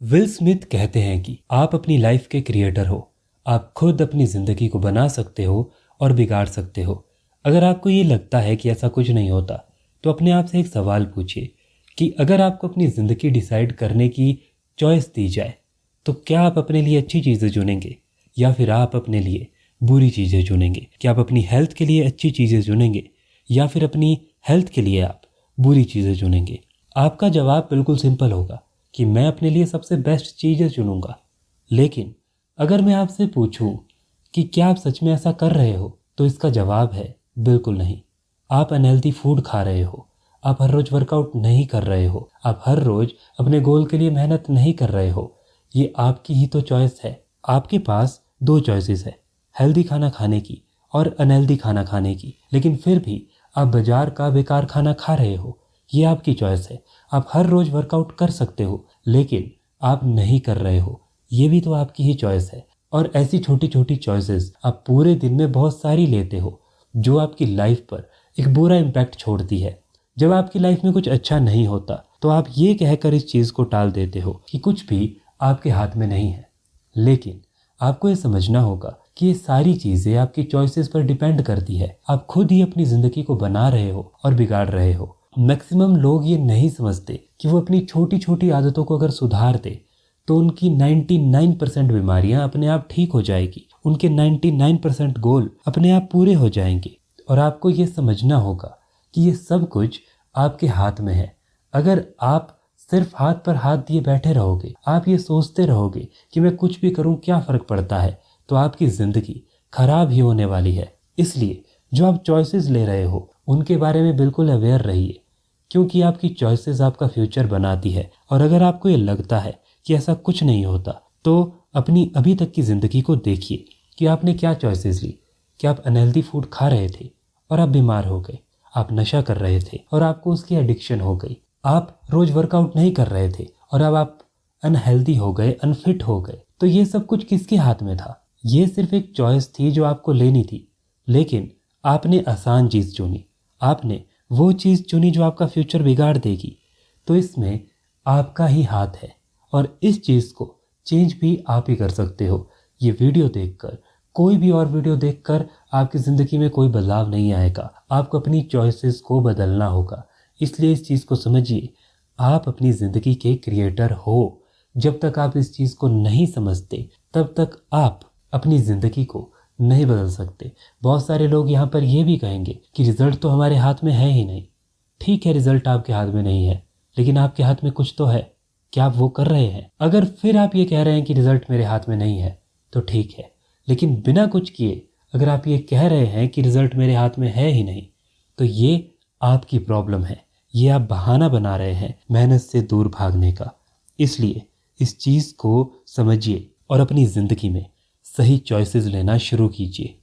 Will Smith कहते हैं कि आप अपनी लाइफ के क्रिएटर हो। आप खुद अपनी ज़िंदगी को बना सकते हो और बिगाड़ सकते हो। अगर आपको ये लगता है कि ऐसा कुछ नहीं होता तो अपने आप से एक सवाल पूछिए कि अगर आपको अपनी ज़िंदगी डिसाइड करने की चॉइस दी जाए तो क्या आप अपने लिए अच्छी चीज़ें चुनेंगे या फिर आप अपने लिए बुरी चीज़ें चुनेंगे? क्या आप अपनी हेल्थ के लिए अच्छी चीज़ें चुनेंगे या फिर अपनी हेल्थ के लिए आप बुरी चीज़ें चुनेंगे? आपका जवाब बिल्कुल सिंपल होगा कि मैं अपने लिए सबसे बेस्ट चीज़ें चुनूंगा। लेकिन अगर मैं आपसे पूछूं कि क्या आप सच में ऐसा कर रहे हो तो इसका जवाब है बिल्कुल नहीं। आप अनहेल्दी फूड खा रहे हो। आप हर रोज़ वर्कआउट नहीं कर रहे हो। आप हर रोज़ अपने गोल के लिए मेहनत नहीं कर रहे हो। ये आपकी ही तो चॉइस है। आपके पास दो चॉइसेस है, हेल्दी खाना खाने की और अनहेल्दी खाना खाने की। लेकिन फिर भी आप बाजार का बेकार खाना खा रहे हो। ये आपकी चॉइस है। आप हर रोज़ वर्कआउट कर सकते हो लेकिन आप नहीं कर रहे हो। ये भी तो आपकी ही चॉइस है। और ऐसी छोटी छोटी चॉइसेस आप पूरे दिन में बहुत सारी लेते हो जो आपकी लाइफ पर एक बुरा इम्पैक्ट छोड़ती है। जब आपकी लाइफ में कुछ अच्छा नहीं होता तो आप ये कहकर इस चीज़ को टाल देते हो कि कुछ भी आपके हाथ में नहीं है। लेकिन आपको ये समझना होगा कि ये सारी चीज़ें आपकी चॉइसेस पर डिपेंड करती है। आप खुद ही अपनी ज़िंदगी को बना रहे हो और बिगाड़ रहे हो। मैक्सिमम लोग ये नहीं समझते कि वो अपनी छोटी छोटी आदतों को अगर सुधार दे तो उनकी 99% बीमारियां अपने आप ठीक हो जाएगी। उनके 99% गोल अपने आप पूरे हो जाएंगे। और आपको ये समझना होगा कि ये सब कुछ आपके हाथ में है। अगर आप सिर्फ हाथ पर हाथ दिए बैठे रहोगे, आप ये सोचते रहोगे कि मैं कुछ भी करूं क्या फ़र्क पड़ता है, तो आपकी ज़िंदगी खराब ही होने वाली है। इसलिए जो आप चॉइसेस ले रहे हो उनके बारे में बिल्कुल अवेयर रहिए, क्योंकि आपकी चॉइसेस आपका फ्यूचर बनाती है। और अगर आपको ये लगता है कि ऐसा कुछ नहीं होता तो अपनी अभी तक की ज़िंदगी को देखिए कि आपने क्या चॉइसेस ली। क्या आप अनहेल्दी फूड खा रहे थे और आप बीमार हो गए? आप नशा कर रहे थे और आपको उसकी एडिक्शन हो गई? आप रोज़ वर्कआउट नहीं कर रहे थे और अब आप अनहेल्दी हो गए, अनफिट हो गए? तो ये सब कुछ किसके हाथ में था? ये सिर्फ एक चॉइस थी जो आपको लेनी थी। लेकिन आपने आसान चीज़ चुनी। आपने वो चीज़ चुनी जो आपका फ्यूचर बिगाड़ देगी। तो इसमें आपका ही हाथ है और इस चीज़ को चेंज भी आप ही कर सकते हो। ये वीडियो देखकर, कोई भी और वीडियो देखकर आपकी ज़िंदगी में कोई बदलाव नहीं आएगा। आपको अपनी चॉइसेस को बदलना होगा। इसलिए इस चीज़ को समझिए, आप अपनी ज़िंदगी के क्रिएटर हो। जब तक आप इस चीज़ को नहीं समझते तब तक आप अपनी ज़िंदगी को नहीं बदल सकते। बहुत सारे लोग यहाँ पर ये भी कहेंगे कि रिज़ल्ट तो हमारे हाथ में है ही नहीं। ठीक है, रिज़ल्ट आपके हाथ में नहीं है लेकिन आपके हाथ में कुछ तो है। क्या आप वो कर रहे हैं? अगर फिर आप ये कह रहे हैं कि रिज़ल्ट मेरे हाथ में नहीं है तो ठीक है, लेकिन बिना कुछ किए अगर आप ये कह रहे हैं कि रिज़ल्ट मेरे हाथ में है ही नहीं तो ये आपकी प्रॉब्लम है। ये आप बहाना बना रहे हैं मेहनत से दूर भागने का। इसलिए इस चीज़ को समझिए और अपनी ज़िंदगी में सही चॉइसेस लेना शुरू कीजिए।